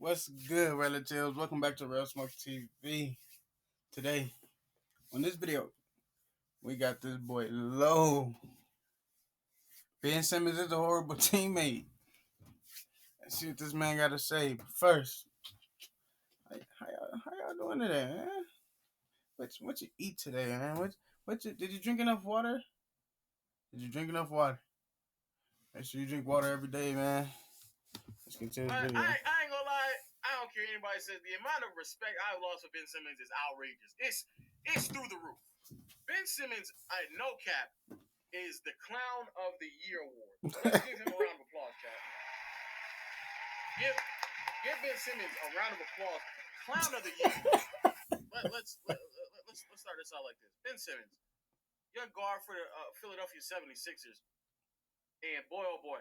What's good, relatives? Welcome back to Real Smoke TV. Today, on this video, we got this boy Low. Ben Simmons is a horrible teammate. Let's see what this man got to say. But first, how y'all doing today, man? What you eat today, man? Did you drink enough water? Did you drink enough water? Make sure you drink water every day, man. Let's continue this video. I ain't gonna lie. I don't care anybody says the amount of respect I've lost for Ben Simmons is outrageous. It's through the roof. Ben Simmons, no cap, is the Clown of the Year award. Let's give him a round of applause, chat. Give Ben Simmons a round of applause. Clown of the Year. Let's start this out like this. Ben Simmons, young guard for the Philadelphia 76ers, and boy oh boy,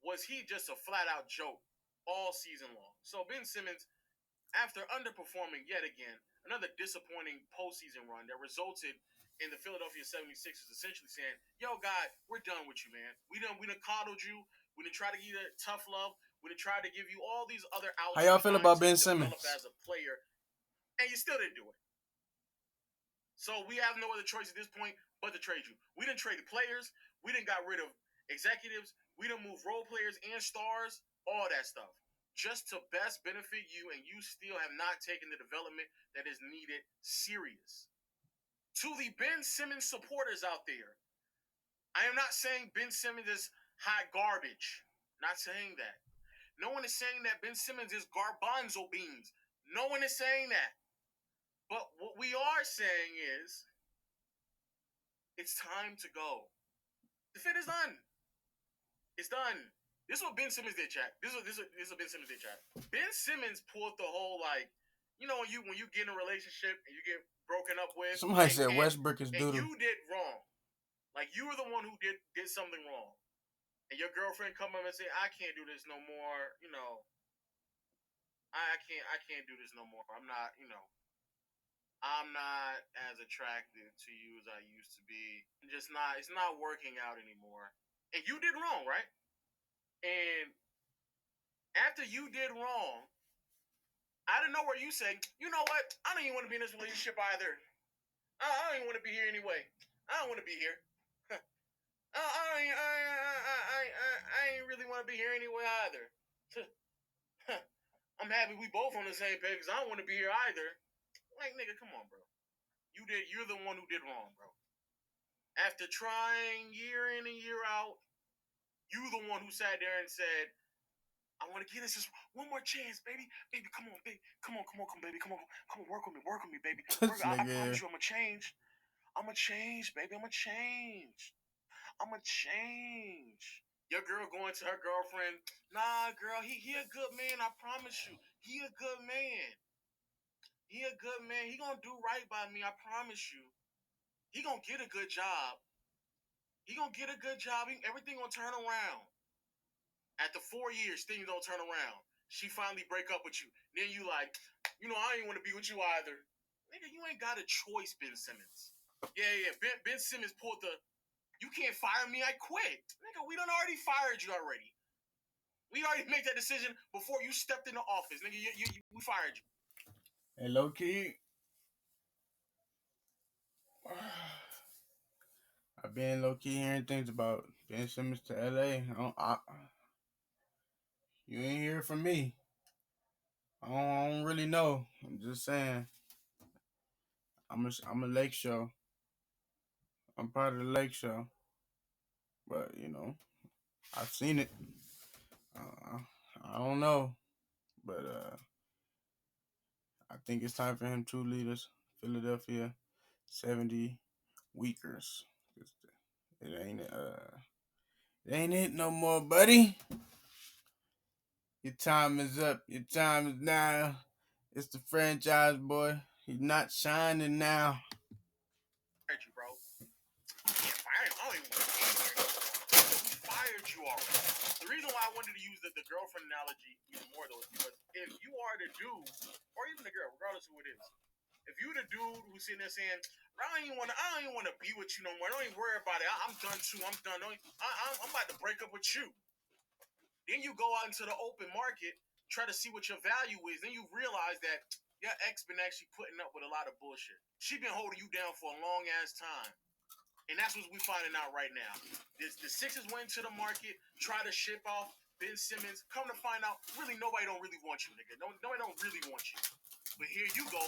was he just a flat out joke all season long. So Ben Simmons, after underperforming yet again, another disappointing postseason run that resulted in the Philadelphia 76ers essentially saying, yo, God, we're done with you, man. We done coddled you. We done tried to give you tough love. We done tried to give you all these other outs. How y'all feel about Ben Simmons? As a player, and you still didn't do it. So we have no other choice at this point but to trade you. We didn't trade the players. We didn't got rid of executives. We didn't move role players and stars, all that stuff, just to best benefit you, and you still have not taken the development that is needed serious. To the Ben Simmons supporters out there, I am not saying Ben Simmons is hot garbage. Not saying that. No one is saying that Ben Simmons is garbanzo beans. No one is saying that. But what we are saying is, it's time to go. The fit is done. It's done. This is what Ben Simmons did, chat. This is what Ben Simmons did, chat. Ben Simmons pulled the whole, like, you know, when you get in a relationship and you get broken up with. Somebody said Westbrook is doodle. And you did wrong. Like, you were the one who did something wrong. And your girlfriend come up and say, I can't do this no more. You know, I can't do this no more. I'm not as attractive to you as I used to be. It's not working out anymore. And you did wrong, right? And after you did wrong, out of nowhere you say, you know what? I don't even want to be in this relationship either. I don't even want to be here anyway. I don't want to be here. I ain't really want to be here anyway either. I'm happy we both on the same page because I don't want to be here either. Like, nigga, come on, bro. You're the one who did wrong, bro. After trying year in and year out, you the one who sat there and said, I want to give this just one more chance, baby. Baby, come on, baby. Come on, baby. Come on, work with me, baby. I promise you I'm going to change. I'm going to change, baby. I'm going to change. Your girl going to her girlfriend, nah, girl, he a good man, I promise you. He a good man. He a good man. He going to do right by me, I promise you. He going to get a good job. Everything going to turn around. After 4 years, things don't turn around. She finally break up with you. Then you like, you know, I ain't want to be with you either. Nigga, you ain't got a choice, Ben Simmons. Yeah. Ben Simmons pulled the, you can't fire me, I quit. Nigga, we done already fired you already. We already made that decision before you stepped into office. Nigga, we fired you. Hey, low key. I've been low key hearing things about Ben Simmons to LA. You ain't hear from me. I don't really know. I'm just saying. I'm a Lake Show. I'm part of the Lake Show. But, you know, I've seen it. I don't know. But I think it's time for him to lead us. Philadelphia 70 Weekers. It ain't it no more, buddy. Your time is up. Your time is now. It's the franchise boy. He's not shining now. Fired you, bro. Yeah, fired him. I don't even want to be here. We fired you already. The reason why I wanted to use the girlfriend analogy even more though is because if you are the dude, or even the girl, regardless of who it is, if you the dude who's sitting there saying, I don't even want to be with you no more. Don't even worry about it. I'm done too. I'm done. I'm about to break up with you. Then you go out into the open market try to see what your value is. Then you realize that your ex been actually putting up with a lot of bullshit. She been holding you down for a long ass time. And that's what we finding out right now. The Sixers went to the market, try to ship off Ben Simmons. Come to find out, really nobody don't really want you, nigga. Nobody don't really want you. But here you go.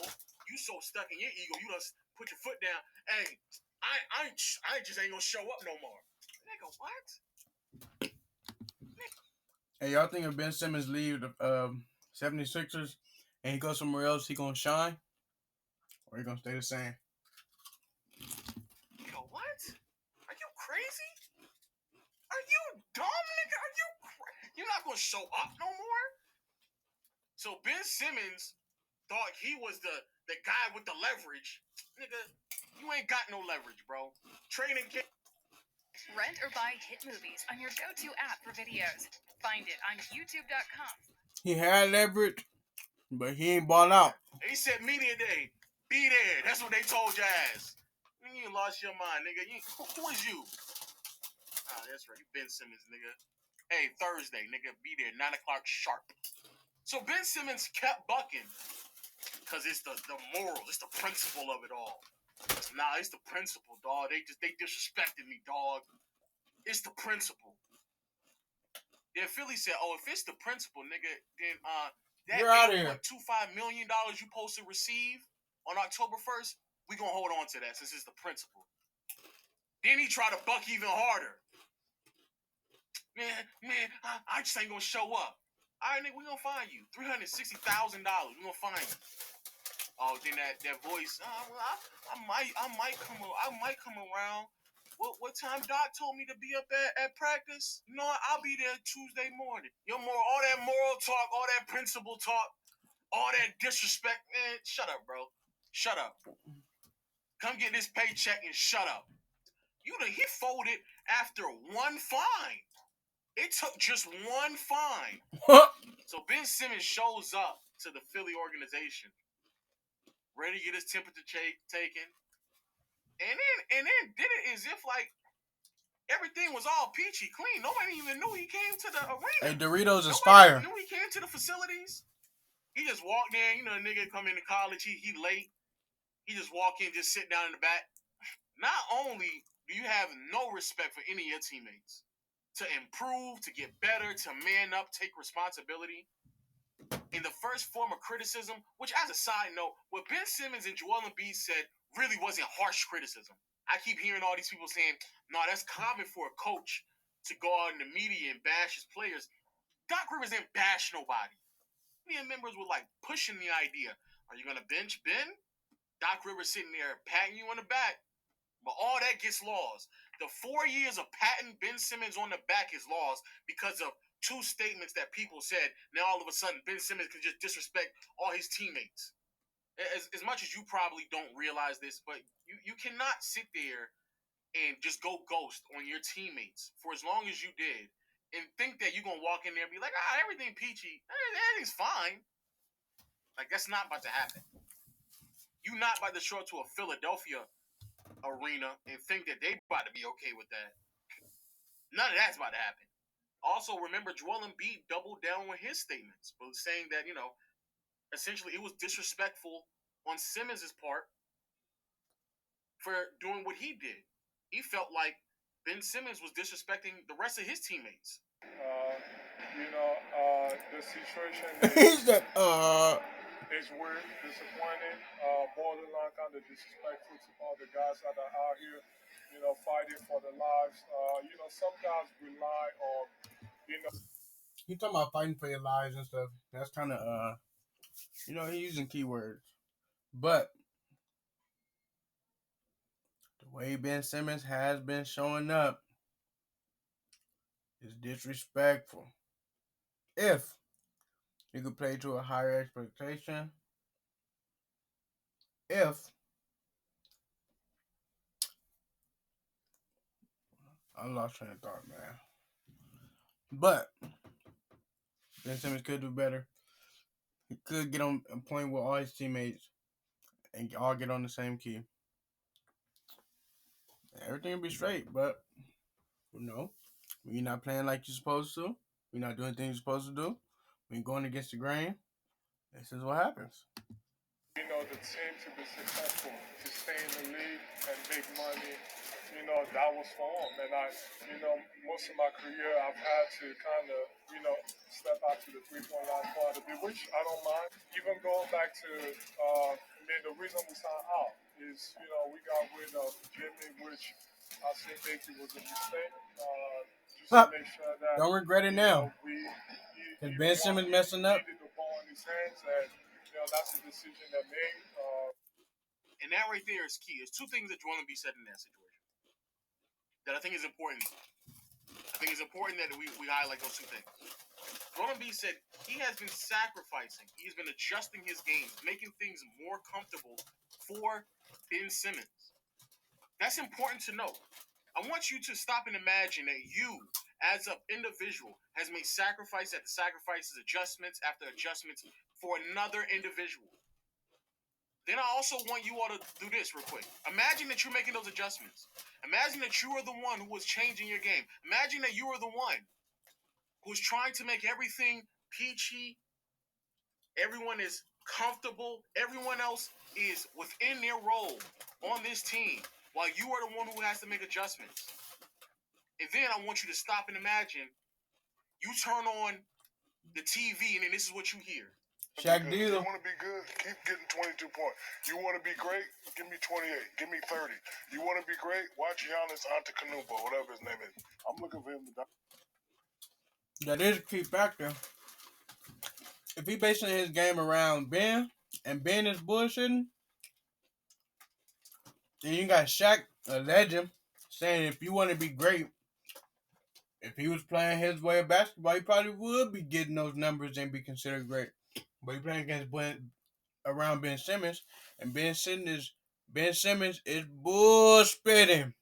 You so stuck in your ego, you just put your foot down. Hey, I just ain't gonna show up no more. Nigga, what? Hey, y'all think if Ben Simmons leave the 76ers and he goes somewhere else, he gonna shine? Or he gonna stay the same? Nigga, what? Are you crazy? Are you dumb, nigga? Are you You're not gonna show up no more? So Ben Simmons thought he was the guy with the leverage. Nigga, you ain't got no leverage, bro. Training camp. Rent or buy hit movies on your go-to app for videos. Find it on youtube.com. He had leverage, but he ain't bought out. He said media day, be there. That's what they told your ass. Nigga, you lost your mind, nigga. Who is you? Ah, that's right. You Ben Simmons, nigga. Hey, Thursday, nigga, be there, 9 o'clock sharp. So Ben Simmons kept bucking. Because it's the morals, it's the principle of it all. Nah, it's the principle, dog. They disrespected me, dog. It's the principle. Then Philly said, "Oh, if it's the principle, nigga, then that $8.25 million you supposed to receive on October 1st, we gonna hold on to that since it's the principle." Then he tried to buck even harder. Man, I just ain't gonna show up. All right, nigga, we gonna find you $360,000. We gonna find you. Oh, then that voice. I might come around. What time Doc told me to be up at practice? You know what? I'll be there Tuesday morning. All that moral talk, all that principle talk, all that disrespect. Man, shut up, bro. Shut up. Come get this paycheck and shut up. He folded after one fine. It took just one fine. So Ben Simmons shows up to the Philly organization, ready to get his temperature taken, and then did it as if like everything was all peachy clean. Nobody even knew he came to the arena. Hey, Doritos is fire. Knew he came to the facilities. He just walked in. You know, the nigga come into college. He late. He just walk in, just sit down in the back. Not only do you have no respect for any of your teammates, to improve, to get better, to man up, take responsibility. In the first form of criticism, which as a side note, what Ben Simmons and Joel Embiid said really wasn't harsh criticism. I keep hearing all these people saying, no, that's common for a coach to go out in the media and bash his players. Doc Rivers didn't bash nobody. Media members were like pushing the idea. Are you going to bench Ben? Doc Rivers sitting there patting you on the back. But all that gets lost. The 4 years of patting Ben Simmons on the back is lost because of two statements that people said. Now all of a sudden Ben Simmons can just disrespect all his teammates. As much as you probably don't realize this, but you cannot sit there and just go ghost on your teammates for as long as you did and think that you're going to walk in there and be like, everything peachy. Everything's fine. Like, that's not about to happen. You're not about to show up to a Philadelphia arena and think that they about to be okay with that. None of that's about to happen. Also, remember, Joel Embiid doubled down on his statements, but saying that, essentially it was disrespectful on Simmons' part for doing what he did. He felt like Ben Simmons was disrespecting the rest of his teammates. The situation is weird, disappointing, borderline kind of disrespectful to all the guys that are out here, fighting for their lives. Some guys rely on, You talking about fighting for your lives and stuff. That's kind of, he's using keywords. But the way Ben Simmons has been showing up is disrespectful. If you could play to a higher expectation, if I lost train of thought, man. But Ben Simmons could do better. He could get on a point with all his teammates and all get on the same key. Everything will be straight, but when you're not playing like you're supposed to, you're not doing things you're supposed to do, when going against the grain, this is what happens. You know, the team to be successful, to stay in the league and make money, that was for him. And most of my career, I've had to kind of, step out to the three-point line quite a bit, which I don't mind. Even going back to, the reason we signed out is, we got rid of Jimmy, which I think it was a mistake. Just to Huh. make sure that, Don't regret it now. Because Ben Simmons messing up. needed the ball in his hands, and, that's a decision that made. And that right there is key. There's two things that Joel Embiid said in that situation that I think is important. I think it's important that we highlight those two things. Joel Embiid said he has been sacrificing. He's been adjusting his game, making things more comfortable for Ben Simmons. That's important to know. I want you to stop and imagine that you, as an individual, has made sacrifice after sacrifices, adjustments after adjustments for another individual. Then I also want you all to do this real quick. Imagine that you're making those adjustments. Imagine that you are the one who was changing your game. Imagine that you are the one who's trying to make everything peachy. Everyone is comfortable. Everyone else is within their role on this team, while you are the one who has to make adjustments. And then I want you to stop and imagine you turn on the TV and then this is what you hear. Shaq You Deal. want to be good? Keep getting 22 points. You want to be great? Give me 28. Give me 30. You want to be great? Watch Giannis Antetokounmpo, whatever his name is. I'm looking for him to. That is a key factor. If he basing his game around Ben, and Ben is bullshitting, then you got Shaq, a legend, saying if you want to be great, if he was playing his way of basketball, he probably would be getting those numbers and be considered great. But he playing against around Ben Simmons, and Ben Simmons is bull spitting.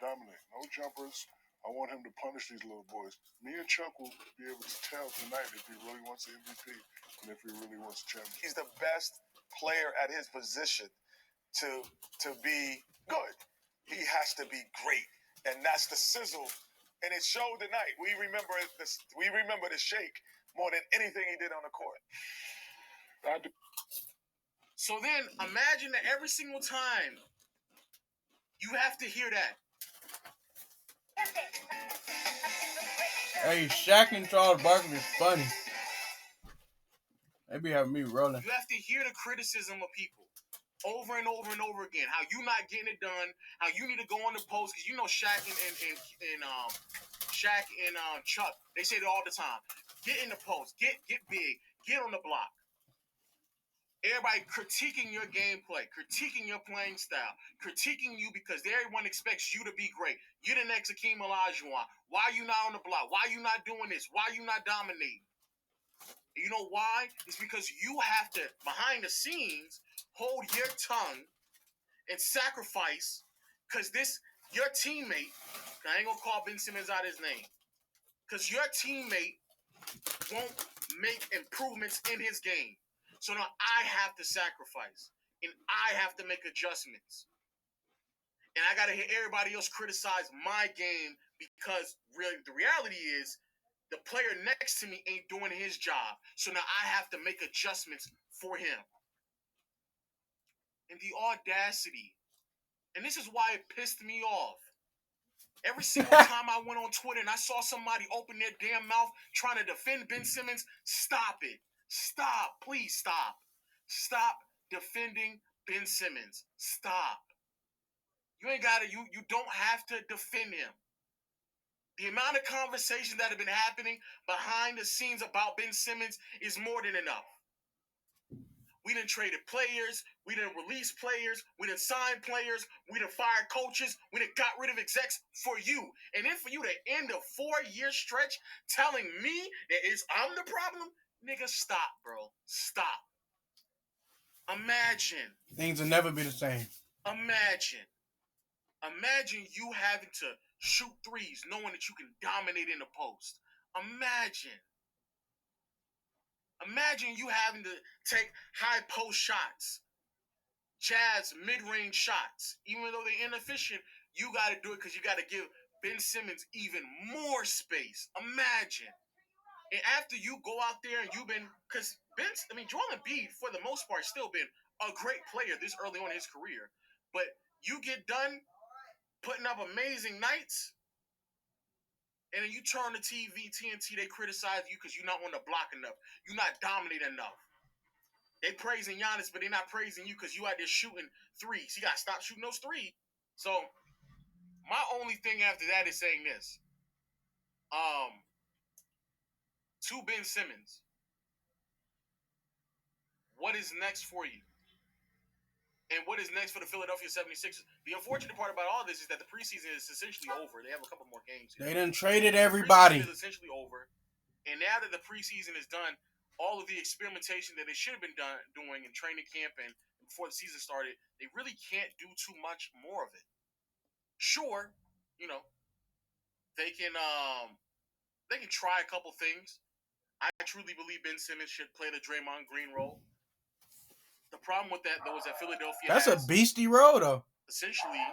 Dominate. No jumpers. I want him to punish these little boys. Me and Chuck will be able to tell tonight if he really wants the MVP and if he really wants the championship. He's the best player at his position to be good. He has to be great, and that's the sizzle. And it showed tonight. We remember this. We remember the shake more than anything he did on the court. So then imagine that every single time you have to hear that. Hey, Shaq and Charles Barkley is funny. They be having me rolling. You have to hear the criticism of people over and over and over again. How you not getting it done? How you need to go on the post because Shaq and Chuck, they say it all the time. Get in the post, get big, get on the block. Everybody critiquing your gameplay, critiquing your playing style, critiquing you because everyone expects you to be great. You're the next Hakeem Olajuwon. Why are you not on the block? Why are you not doing this? Why are you not dominating? You know why? It's because you have to, behind the scenes, hold your tongue and sacrifice because your teammate, I ain't going to call Ben Simmons out his name, because your teammate won't make improvements in his game. So now I have to sacrifice, and I have to make adjustments. And I got to hear everybody else criticize my game because really the reality is the player next to me ain't doing his job. So now I have to make adjustments for him. And the audacity. And this is why it pissed me off. Every single time I went on Twitter and I saw somebody open their damn mouth trying to defend Ben Simmons, stop it. Stop. Please stop. Stop defending Ben Simmons. Stop. You ain't got to, you don't have to defend him. The amount of conversations that have been happening behind the scenes about Ben Simmons is more than enough. We done traded players. We done released players. We done signed players. We done fired coaches. We done got rid of execs for you. And then for you to end a 4-year stretch telling me that I'm the problem? Nigga, stop, bro. Stop. Imagine. Things will never be the same. Imagine you having to shoot threes knowing that you can dominate in the post. Imagine you having to take high post shots, jazz mid-range shots. Even though they're inefficient, you got to do it because you got to give Ben Simmons even more space. Imagine. And after you go out there and you've been, because Joel Embiid, for the most part, still been a great player this early on in his career. But you get done putting up amazing nights, and then you turn the TNT, they criticize you because you're not on the block enough. You're not dominant enough. They praising Giannis, but they're not praising you because you out there shooting threes. You got to stop shooting those threes. So my only thing after that is saying this. To Ben Simmons, what is next for you? And what is next for the Philadelphia 76ers? The unfortunate part about all this is that the preseason is essentially over. They have a couple more games here. They done traded everybody. The preseason is essentially over. And now that the preseason is done, all of the experimentation that they should have been doing in training camp and before the season started, they really can't do too much more of it. Sure, they can try a couple things. I truly believe Ben Simmons should play the Draymond Green role. The problem with that, though, is that Philadelphia That's a beastie role, though. Essentially,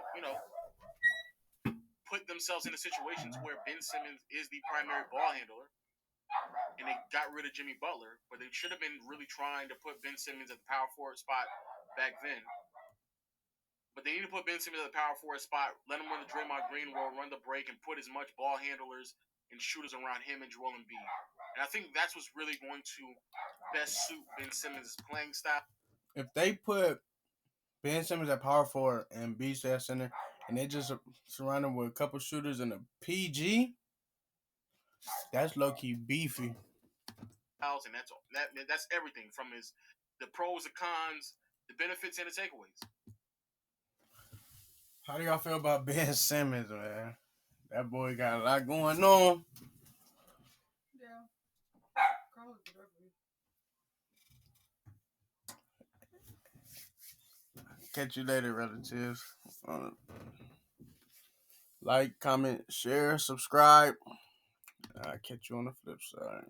put themselves into situations where Ben Simmons is the primary ball handler, and they got rid of Jimmy Butler, but they should have been really trying to put Ben Simmons at the power forward spot back then. But they need to put Ben Simmons at the power forward spot, let him run the Draymond Green role, run the break, and put as much ball handlers and shooters around him and Joel Embiid. And I think that's what's really going to best suit Ben Simmons' playing style. If they put Ben Simmons at power forward and Beast at center, and they just surround him with a couple shooters and a PG, that's low-key beefy. And that's everything from the pros, the cons, the benefits, and the takeaways. How do y'all feel about Ben Simmons, man? That boy got a lot going on. Yeah. Catch you later, relatives. Like, comment, share, subscribe. I'll catch you on the flip side.